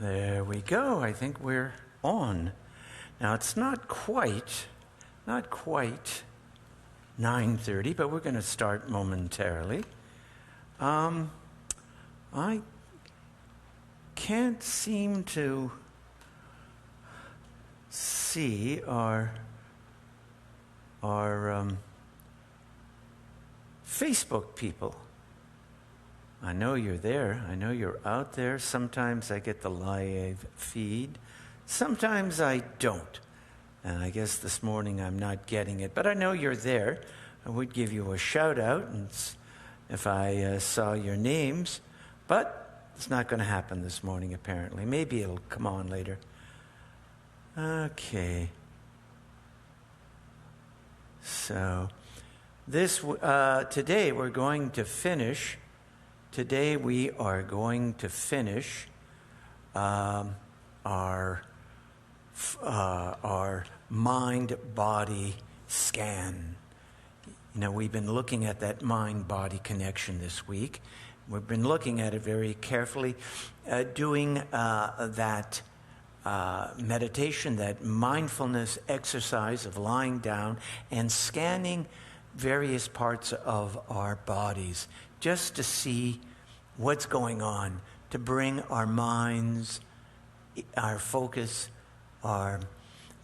There we go. I think we're on. Now it's not quite 9:30, but we're going to start momentarily. I can't seem to see our Facebook people. I know you're there. I know you're out there. Sometimes I get the live feed. Sometimes I don't. And I guess this morning I'm not getting it. But I know you're there. I would give you a shout out if I saw your names. But it's not going to happen this morning, apparently. Maybe it'll come on later. Okay. So today we're going to finish. Today we are going to finish our mind-body scan. You know, we've been looking at that mind-body connection this week. We've been looking at it very carefully, doing that meditation, that mindfulness exercise of lying down and scanning various parts of our bodies just to see what's going on, to bring our minds, our focus, our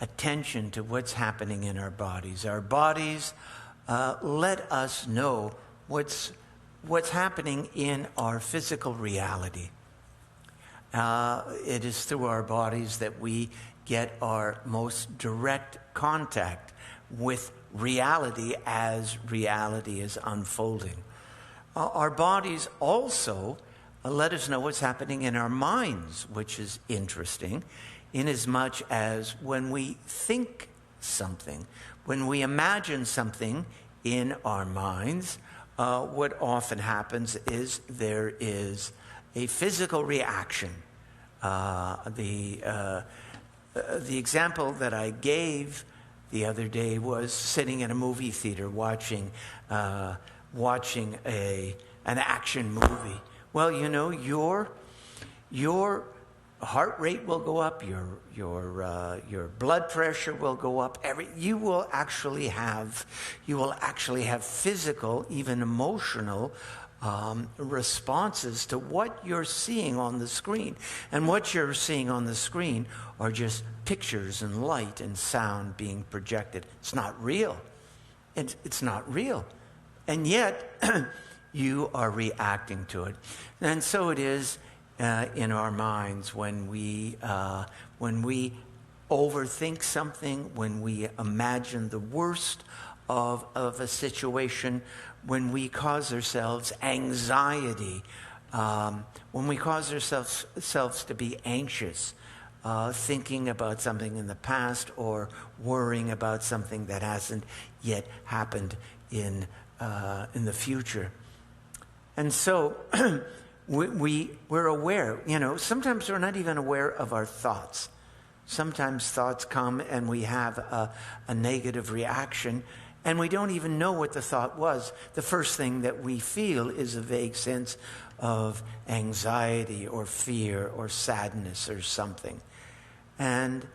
attention to what's happening in our bodies. Our bodies let us know what's happening in our physical reality. It is through our bodies that we get our most direct contact with reality as reality is unfolding. Our bodies also let us know what's happening in our minds, which is interesting, inasmuch as when we think something, when we imagine something in our minds, what often happens is there is a physical reaction. The example that I gave the other day was sitting in a movie theater watching an action movie. Well, you know, your heart rate will go up, your blood pressure will go up. You will actually have physical, even emotional responses to what you're seeing on the screen. And what you're seeing on the screen are just pictures and light and sound being projected. It's not real. It's not real. And yet, you are reacting to it. And so it is in our minds when we overthink something, when we imagine the worst of a situation, when we cause ourselves anxiety, when we cause ourselves to be anxious, thinking about something in the past or worrying about something that hasn't yet happened in the future. And so we're aware. You know, sometimes we're not even aware of our thoughts. Sometimes thoughts come and we have a negative reaction, and we don't even know what the thought was. The first thing that we feel is a vague sense of anxiety or fear or sadness or something. And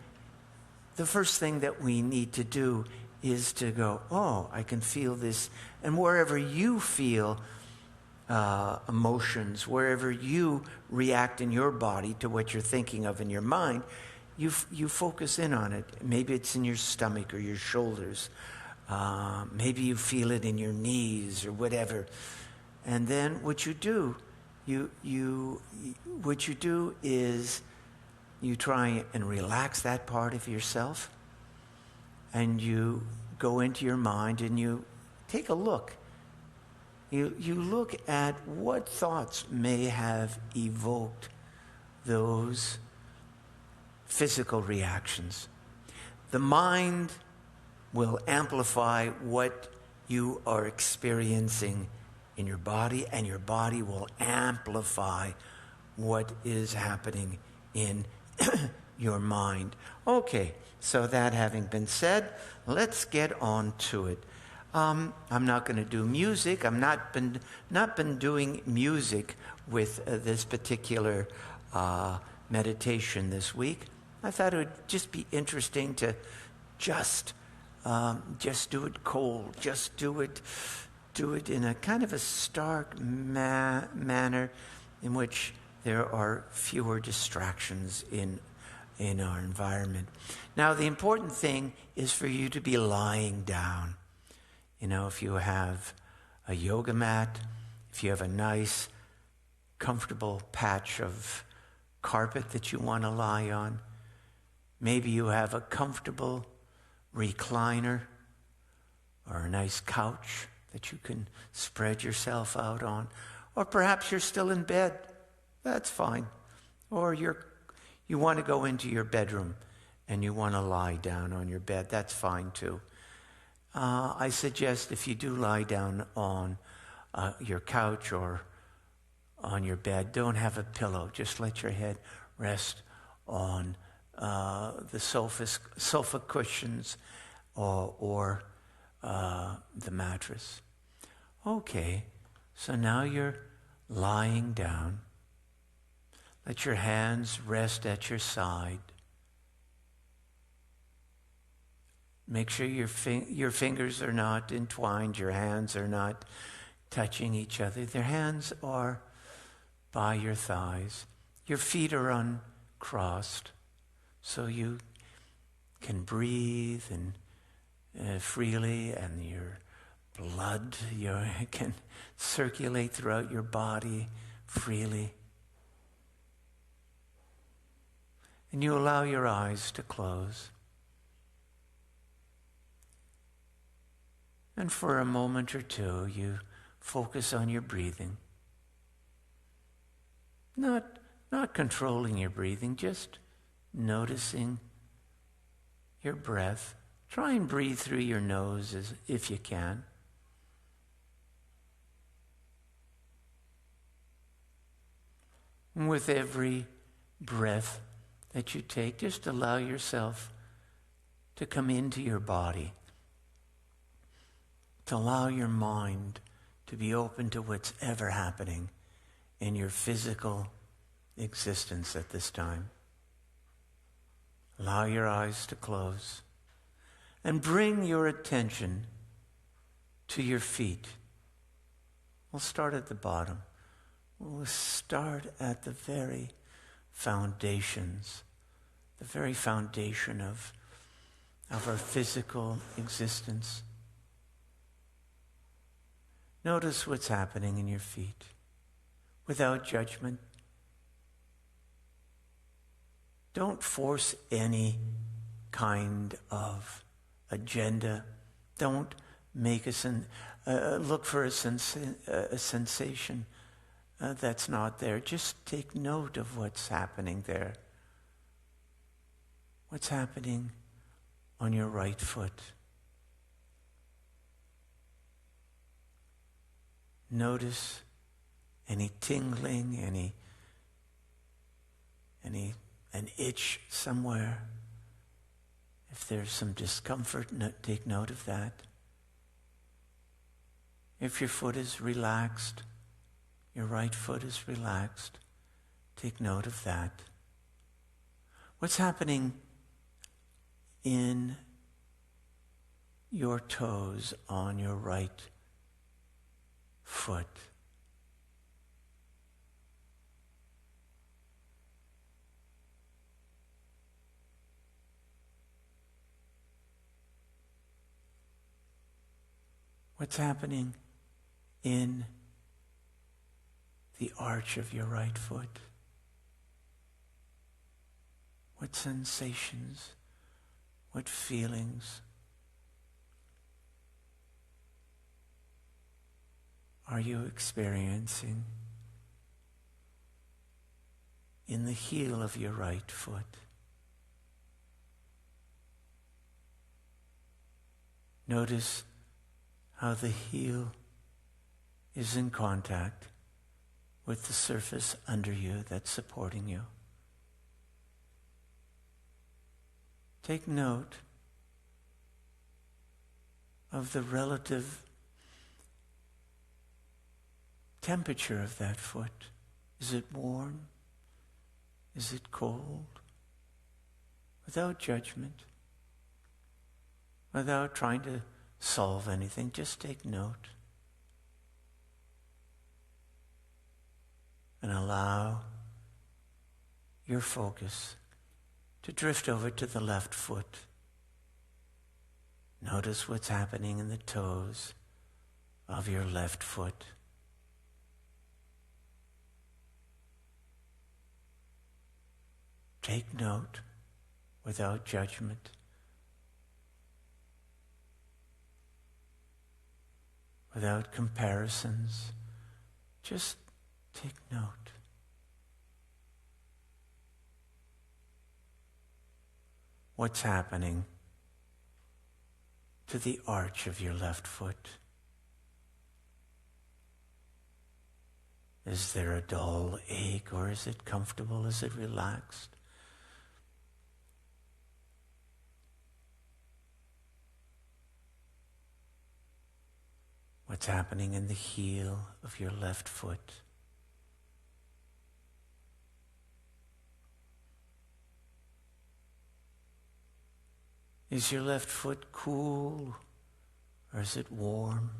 the first thing that we need to do is to go, oh, I can feel this. And wherever you feel emotions, wherever you react in your body to what you're thinking of in your mind, you focus in on it. Maybe it's in your stomach or your shoulders. Maybe you feel it in your knees or whatever. And then what you do is you try and relax that part of yourself, and you go into your mind and you take a look. You look at what thoughts may have evoked those physical reactions. The mind will amplify what you are experiencing in your body, and your body will amplify what is happening in your mind. Okay, so that having been said, let's get on to it. I'm not going to do music. I've not been doing music with this particular meditation this week, I thought it would just be interesting to just do it cold, just do it in a kind of a stark manner in which there are fewer distractions in our environment. Now, the important thing is for you to be lying down. You know, if you have a yoga mat, if you have a nice, comfortable patch of carpet that you want to lie on, maybe you have a comfortable recliner or a nice couch that you can spread yourself out on, or perhaps you're still in bed. That's fine. Or you want to go into your bedroom and you want to lie down on your bed. That's fine too. I suggest if you do lie down on your couch or on your bed, don't have a pillow. Just let your head rest on the sofa cushions or the mattress. Okay, so now you're lying down. Let your hands rest at your side. Make sure your fingers are not entwined, your hands are not touching each other. Their hands are by your thighs. Your feet are uncrossed, so you can breathe and freely, and your blood can circulate throughout your body freely. And you allow your eyes to close. And for a moment or two, you focus on your breathing. Not controlling your breathing, just noticing your breath. Try and breathe through your nose if you can. And with every breath that you take, just allow yourself to come into your body, to allow your mind to be open to what's ever happening in your physical existence at this time. Allow your eyes to close and bring your attention to your feet. We'll start at the bottom. We'll start at the very foundations, the very foundation of our physical existence. Notice what's happening in your feet without judgment. Don't force any kind of agenda. Don't make look for a sensation that's not there. Just take note of what's happening there. What's happening on your right foot? Notice any tingling, an itch somewhere. If there's some discomfort, take note of that. If your foot is relaxed, your right foot is relaxed, take note of that. What's happening in your toes on your right foot? What's happening in the arch of your right foot? What sensations, what feelings are you experiencing in the heel of your right foot? Notice how the heel is in contact with the surface under you that's supporting you. Take note of the relative temperature of that foot. Is it warm? Is it cold? Without judgment, without trying to solve anything, just take note. And allow your focus to drift over to the left foot. Notice what's happening in the toes of your left foot. Take note without judgment. Without comparisons. Just take note. What's happening to the arch of your left foot? Is there a dull ache, or is it comfortable? Is it relaxed? What's happening in the heel of your left foot? Is your left foot cool, or is it warm?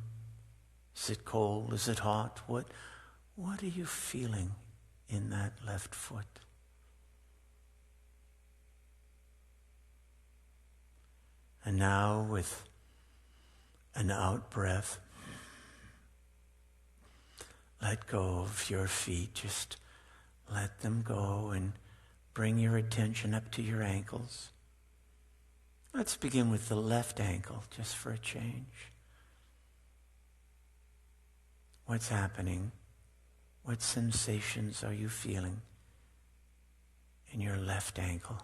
Is it cold? Is it hot? What are you feeling in that left foot? And now with an out breath, let go of your feet. Just let them go and bring your attention up to your ankles. Let's begin with the left ankle, just for a change. What's happening? What sensations are you feeling in your left ankle?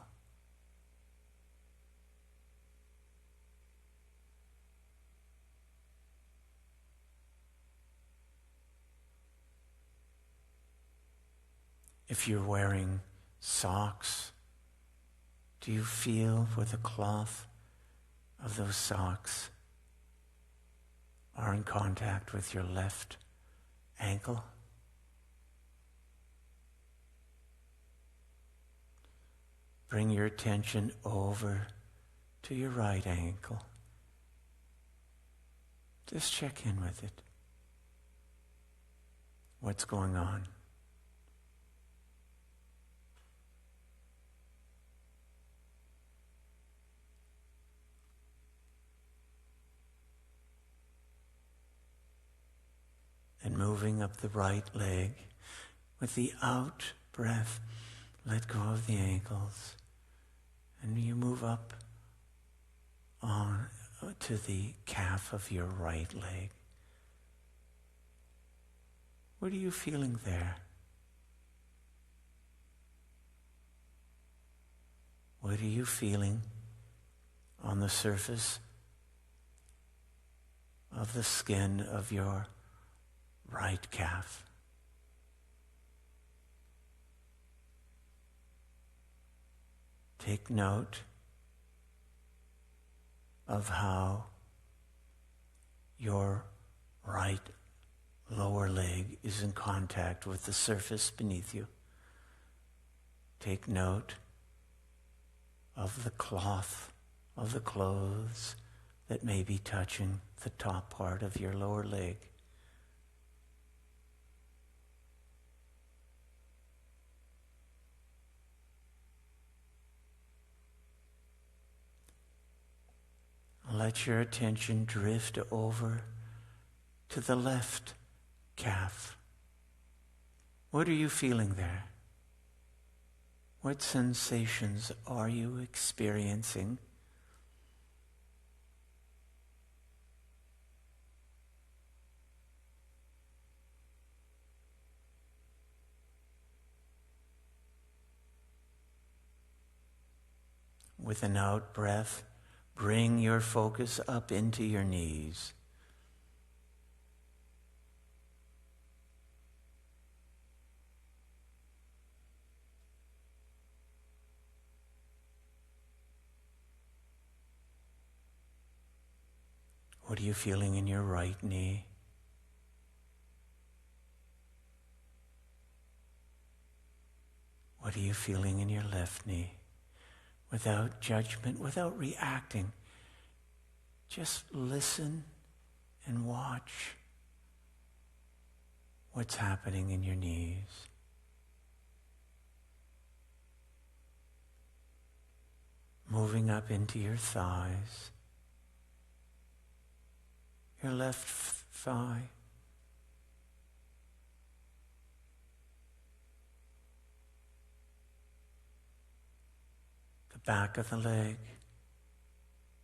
If you're wearing socks, do you feel where the cloth of those socks are in contact with your left ankle? Bring your attention over to your right ankle. Just check in with it. What's going on? And moving up the right leg, with the out breath, let go of the ankles. And you move up on to the calf of your right leg. What are you feeling there? What are you feeling on the surface of the skin of your right calf? Take note of how your right lower leg is in contact with the surface beneath you. Take note of the cloth of the clothes that may be touching the top part of your lower leg. Let your attention drift over to the left calf. What are you feeling there? What sensations are you experiencing? With an out breath, bring your focus up into your knees. What are you feeling in your right knee? What are you feeling in your left knee? Without judgment, without reacting. Just listen and watch what's happening in your knees. Moving up into your thighs, your left thigh, the back of the leg,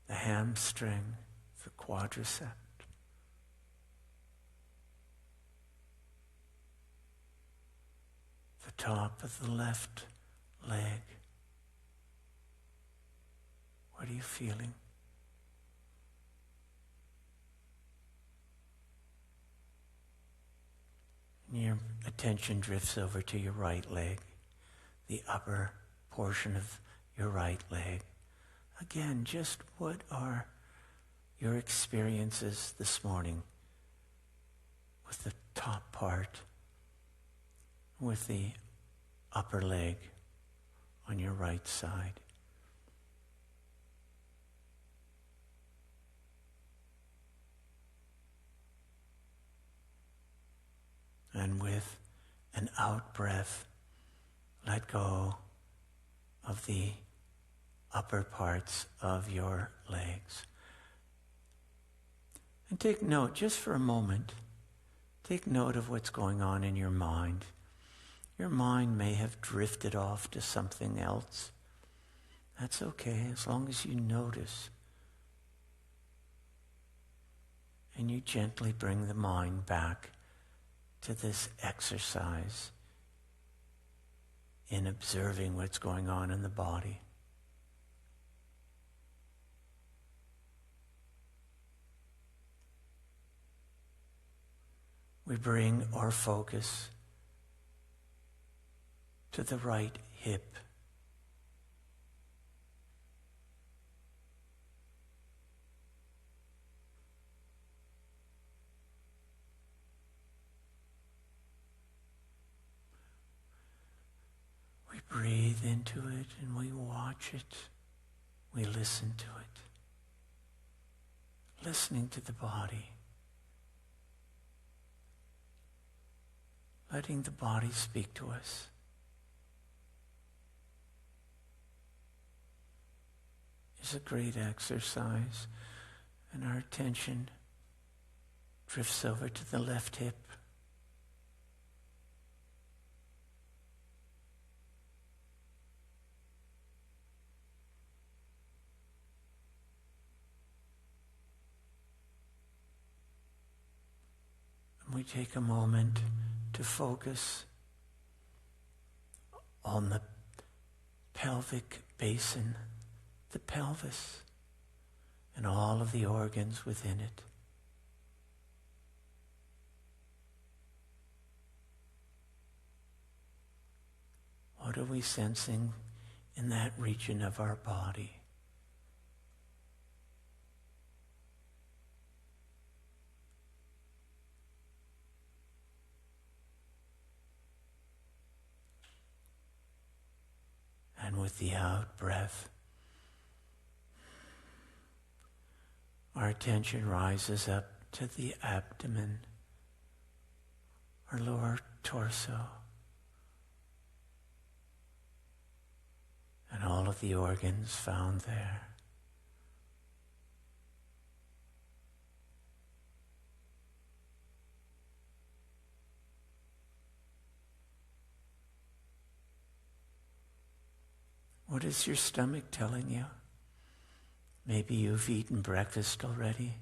the hamstring, the quadricep, the top of the left leg. What are you feeling? And your attention drifts over to your right leg, the upper portion of your right leg. Again, just what are your experiences this morning with the top part, with the upper leg on your right side? And with an out breath, let go of the upper parts of your legs. And take note, just for a moment, take note of what's going on in your mind. Your mind may have drifted off to something else. That's okay, as long as you notice. And you gently bring the mind back to this exercise in observing what's going on in the body. We bring our focus to the right hip. We breathe into it and we watch it. We listen to it. Listening to the body. Letting the body speak to us. Is a great exercise, and our attention drifts over to the left hip. And we take a moment to focus on the pelvic basin, the pelvis, and all of the organs within it. What are we sensing in that region of our body? And with the out breath, our attention rises up to the abdomen, our lower torso, and all of the organs found there. What is your stomach telling you? Maybe you've eaten breakfast already.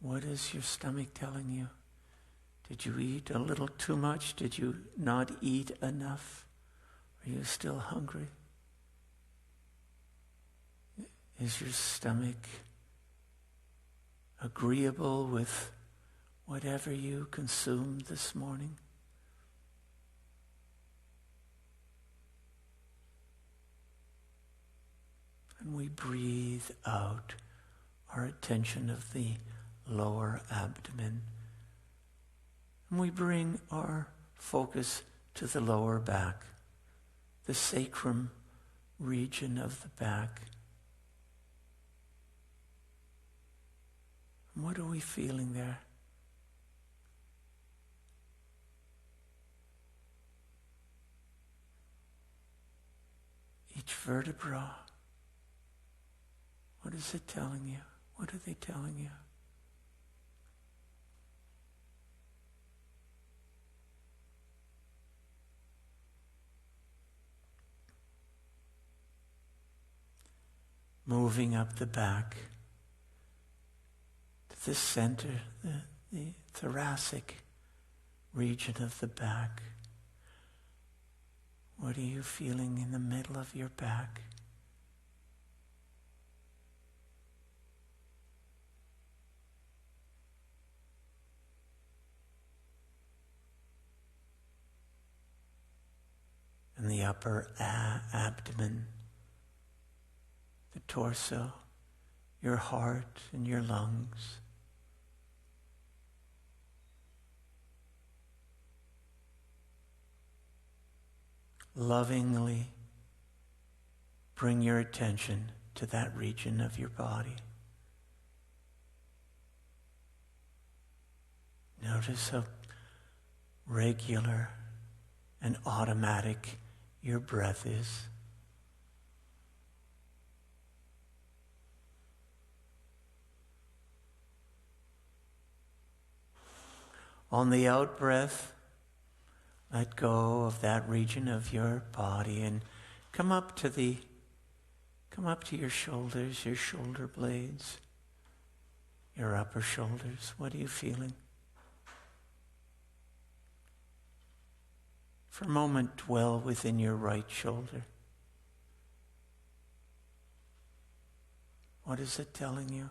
What is your stomach telling you? Did you eat a little too much? Did you not eat enough? Are you still hungry? Is your stomach agreeable with whatever you consumed this morning? And we breathe out our attention of the lower abdomen. And we bring our focus to the lower back, the sacrum region of the back. And what are we feeling there? Each vertebra. What is it telling you? What are they telling you? Moving up the back to the center, the thoracic region of the back. What are you feeling in the middle of your back? And the upper abdomen, the torso, your heart and your lungs. Lovingly bring your attention to that region of your body. Notice how regular and automatic your breath is. On the out breath, let go of that region of your body and come up to your shoulders, your shoulder blades, your upper shoulders. What are you feeling? For a moment, dwell within your right shoulder. What is it telling you?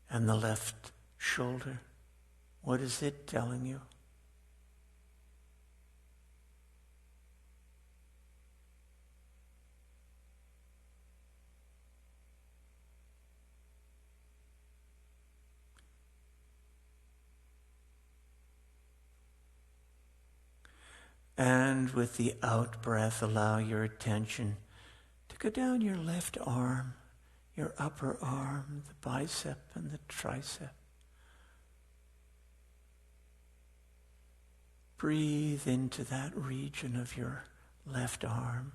And the left shoulder, what is it telling you? And with the out breath, allow your attention to go down your left arm, your upper arm, the bicep and the tricep. Breathe into that region of your left arm.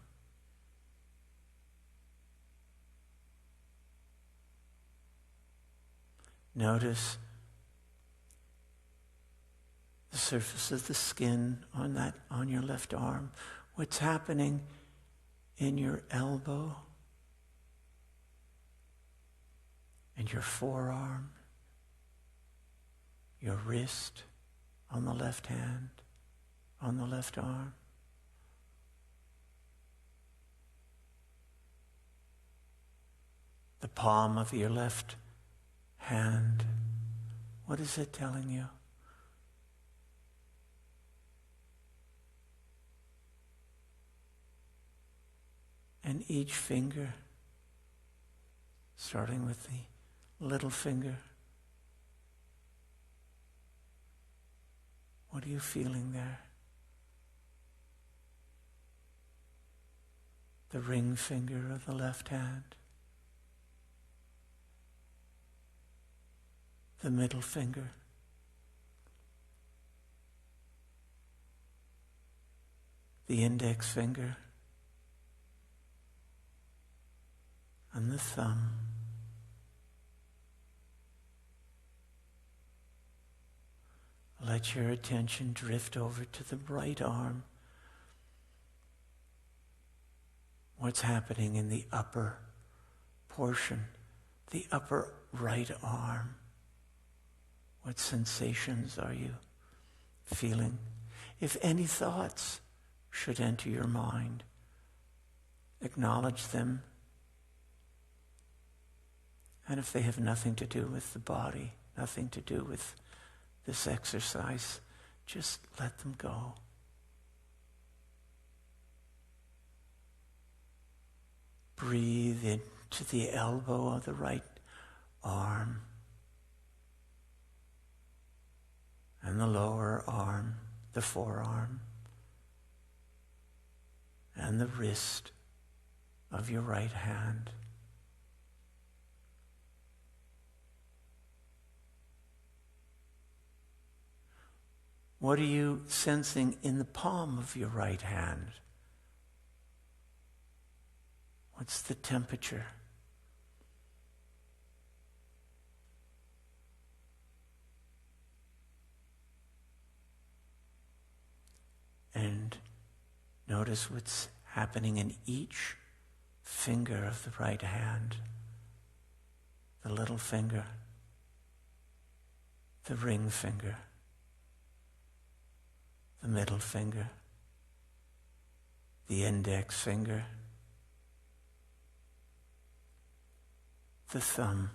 Notice the surface of the skin on your left arm. What's happening in your elbow and your forearm, your wrist on the left hand, on the left arm. The palm of your left hand. What is it telling you? And each finger, starting with the little finger. What are you feeling there? The ring finger of the left hand. The middle finger. The index finger. And the thumb. Let your attention drift over to the right arm. What's happening in the upper portion, the upper right arm? What sensations are you feeling? If any thoughts should enter your mind, acknowledge them. And if they have nothing to do with the body, nothing to do with this exercise, just let them go. breathe into the elbow of the right arm and the lower arm, the forearm, and the wrist of your right hand. What are you sensing in the palm of your right hand? What's the temperature? And notice what's happening in each finger of the right hand. The little finger, the ring finger, the middle finger, the index finger, the thumb,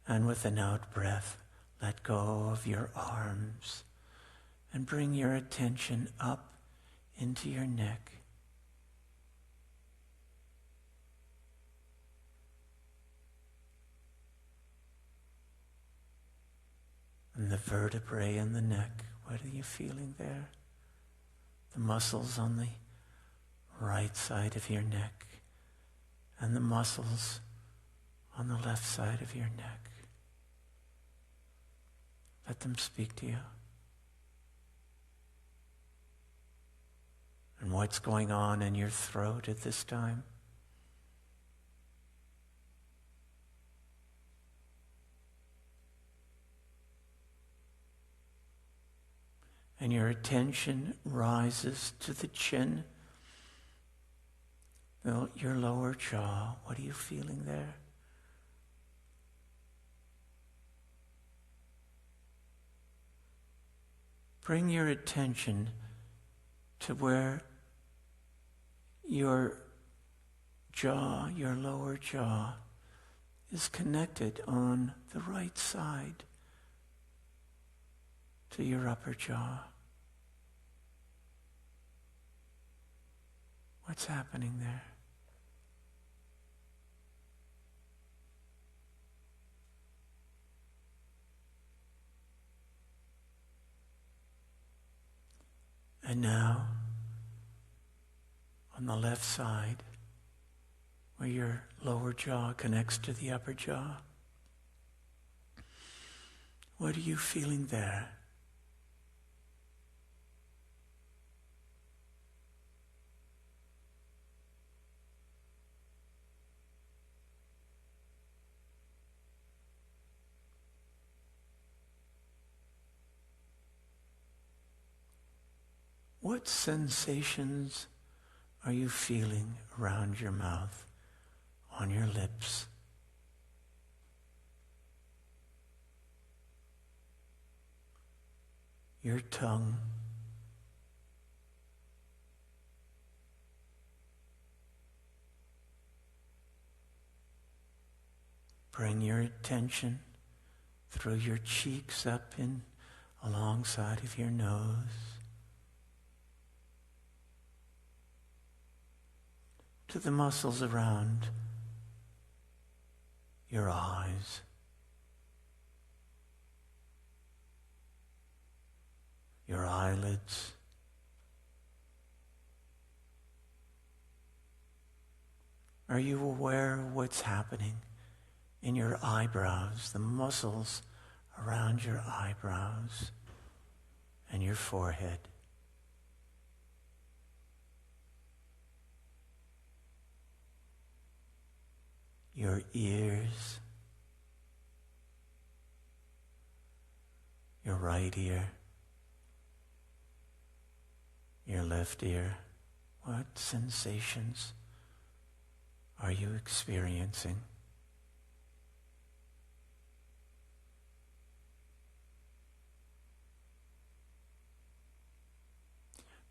and with an out breath, let go of your arms and bring your attention up into your neck. And the vertebrae in the neck, what are you feeling there? The muscles on the right side of your neck and the muscles on the left side of your neck. Let them speak to you. And what's going on in your throat at this time? And your attention rises to the chin, your lower jaw. What are you feeling there? Bring your attention to where your jaw, your lower jaw, is connected on the right side to your upper jaw. What's happening there? And now, on the left side, where your lower jaw connects to the upper jaw, what are you feeling there? What sensations are you feeling around your mouth, on your lips? Your tongue? Bring your attention through your cheeks up in alongside of your nose. To the muscles around your eyes, your eyelids, are you aware of what's happening in your eyebrows, the muscles around your eyebrows and your forehead? Your ears, your right ear, your left ear. What sensations are you experiencing?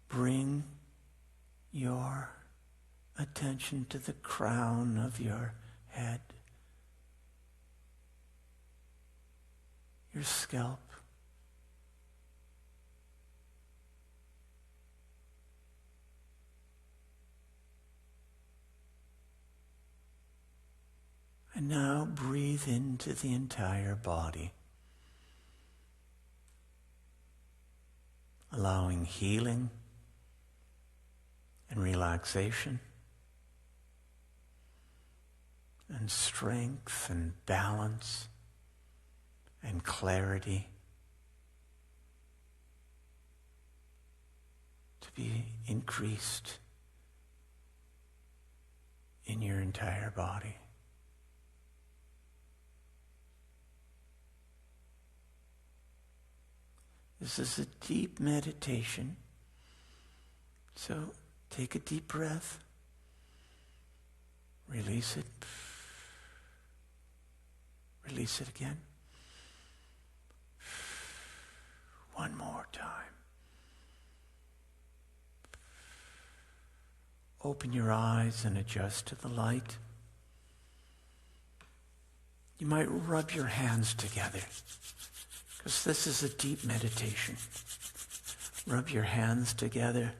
Bring your attention to the crown of your head, your scalp, And now breathe into the entire body, allowing healing and relaxation and strength and balance and clarity to be increased in your entire body. This is a deep meditation. So take a deep breath. Release it. Release it again. One more time. Open your eyes and adjust to the light. You might rub your hands together, because this is a deep meditation. Rub your hands together.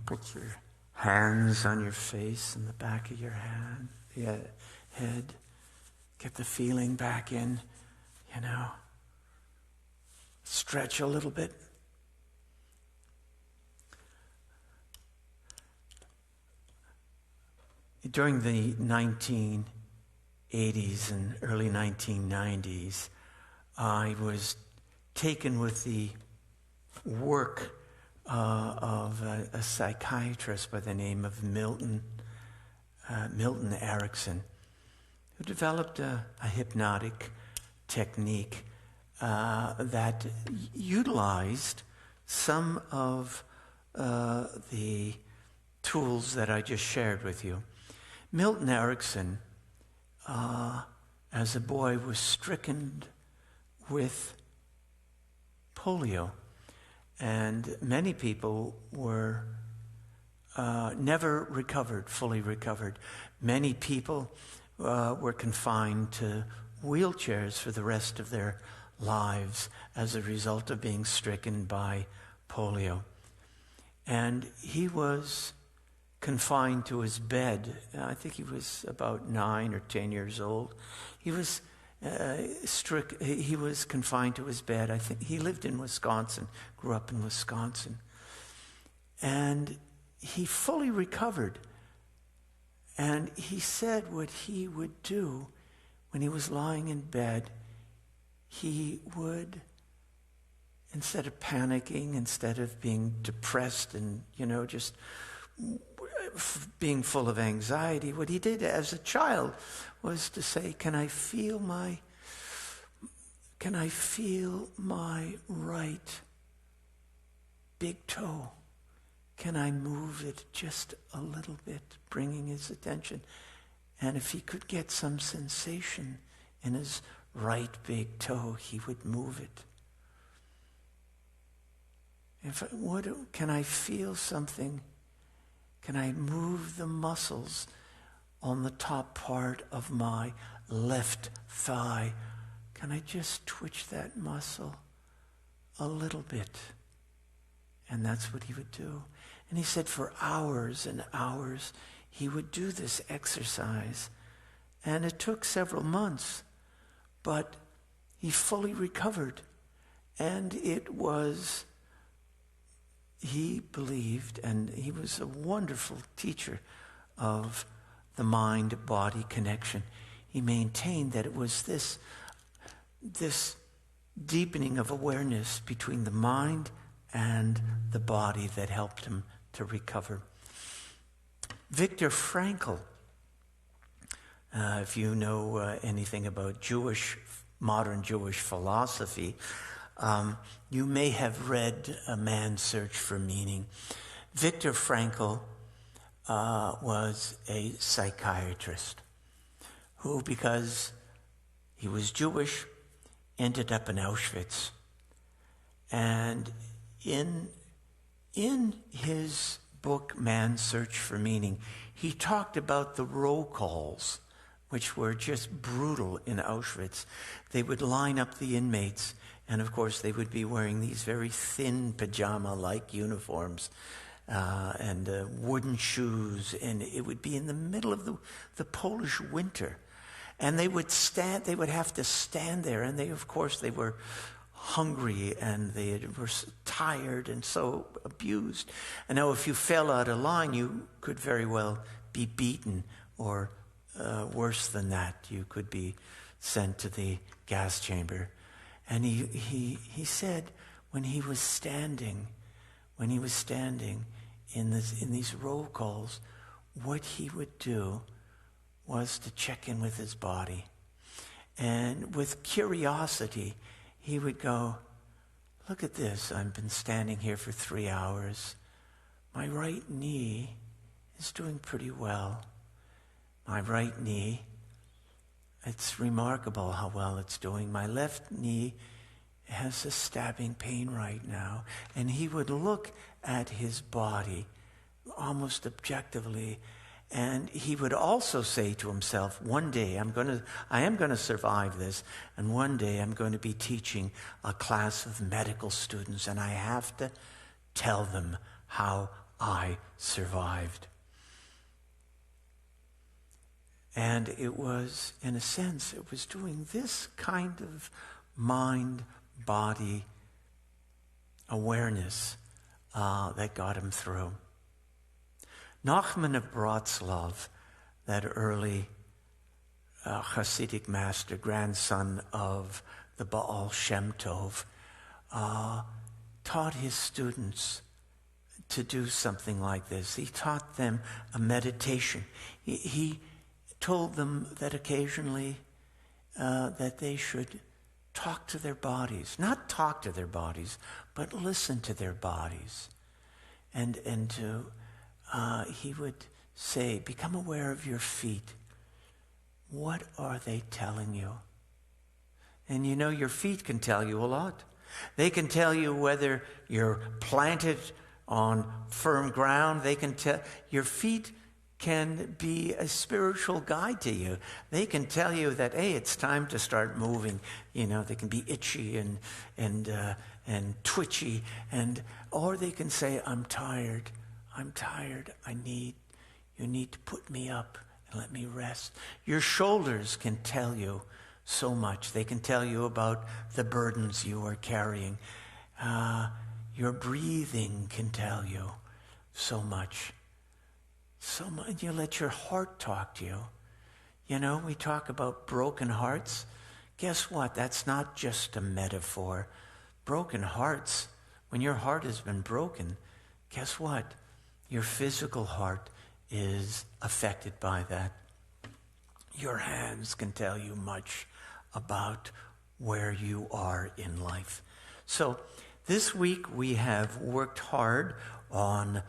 Put your hands on your face and the back of your head. Get the feeling back in, Stretch a little bit. During the 1980s and early 1990s, I was taken with the work of a psychiatrist by the name of Milton Erickson, who developed a hypnotic technique that utilized some of the tools that I just shared with you. Milton Erickson, as a boy, was stricken with polio, and many people were never fully recovered. Many people were confined to wheelchairs for the rest of their lives as a result of being stricken by polio. And he was confined to his bed. I think he was about 9 or 10 years old. He was he was confined to his bed. I think he lived in Wisconsin, grew up in Wisconsin. And he fully recovered. And he said what he would do when he was lying in bed. He would, instead of panicking, instead of being depressed and, just being full of anxiety, what he did as a child was to say, can I feel my right big toe? Can I move it just a little bit, bringing his attention? And if he could get some sensation in his right big toe, he would move it. Can I feel something? Can I move the muscles on the top part of my left thigh? Can I just twitch that muscle a little bit? And that's what he would do. And he said for hours and hours he would do this exercise. And it took several months, but he fully recovered. And he believed, and he was a wonderful teacher of the mind-body connection. He maintained that it was this deepening of awareness between the mind and the body that helped him to recover. Viktor Frankl, if you know anything about modern Jewish philosophy, you may have read A Man's Search for Meaning. Viktor Frankl was a psychiatrist who, because he was Jewish, ended up in Auschwitz. And in his book, Man's Search for Meaning, he talked about the roll calls, which were just brutal in Auschwitz. They would line up the inmates, and of course they would be wearing these very thin pajama-like uniforms. and wooden shoes, and it would be in the middle of the Polish winter. And they would have to stand there, and of course, they were hungry, and they were tired and so abused. And now if you fell out of line, you could very well be beaten, or worse than that, you could be sent to the gas chamber. And he said when he was standing in these roll calls, what he would do was to check in with his body. And with curiosity, he would go, look at this, I've been standing here for 3 hours. My right knee is doing pretty well. My right knee, it's remarkable how well it's doing. My left knee has a stabbing pain right now. And he would look at his body almost objectively, and he would also say to himself, one day I am going to survive this, and one day I'm going to be teaching a class of medical students, and I have to tell them how I survived. And it was, in a sense, it was doing this kind of mind-body awareness that got him through. Nachman of Bratslav, that early Hasidic master, grandson of the Baal Shem Tov, taught his students to do something like this. He taught them a meditation. He told them that occasionally that they should talk to their bodies. Not talk to their bodies, but listen to their bodies. And he would say, become aware of your feet. What are they telling you? And you know, your feet can tell you a lot. They can tell you whether you're planted on firm ground. They can tell, your feet can be a spiritual guide to you. They can tell you that, hey, it's time to start moving. You know, they can be itchy and twitchy, or they can say, I'm tired. You need to put me up and let me rest. Your shoulders can tell you so much. They can tell you about the burdens you are carrying. Your breathing can tell you so much. So much. You let your heart talk to you. You know, we talk about broken hearts. Guess what? That's not just a metaphor. Broken hearts, when your heart has been broken, guess what? Your physical heart is affected by that. Your hands can tell you much about where you are in life. So this week we have worked hard on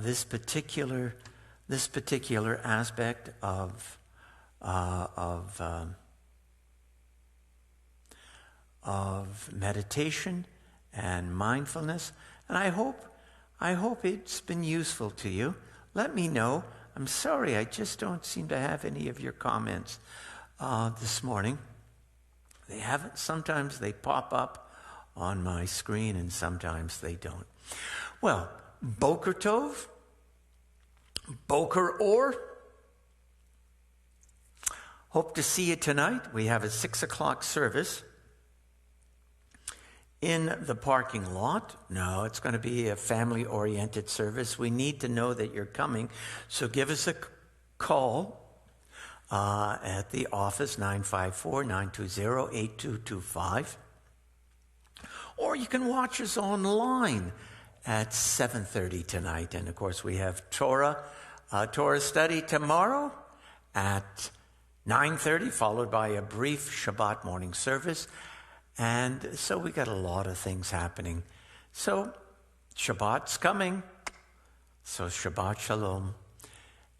this particular aspect of meditation and mindfulness, and I hope it's been useful to you. Let me know. I'm sorry, I just don't seem to have any of your comments this morning. They haven't. Sometimes they pop up on my screen, and sometimes they don't. Well, Boker Tov, Boker Or. Hope to see you tonight. We have a 6 o'clock service in the parking lot. No, it's going to be a family-oriented service. We need to know that you're coming, so give us a call at the office, 954-920-8225. Or you can watch us online at 7:30 tonight. And, of course, we have Torah study tomorrow at 9:30, followed by a brief Shabbat morning service. And so we got a lot of things happening. So Shabbat's coming. So Shabbat Shalom.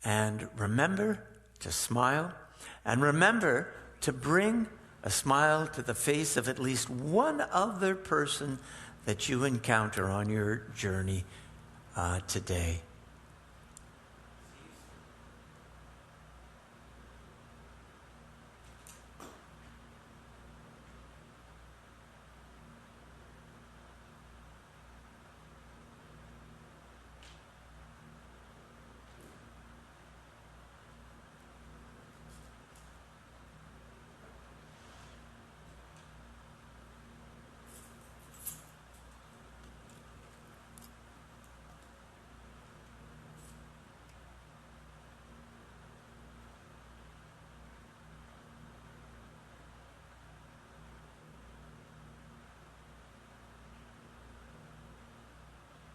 And remember to smile. And remember to bring a smile to the face of at least one other person that you encounter on your journey today.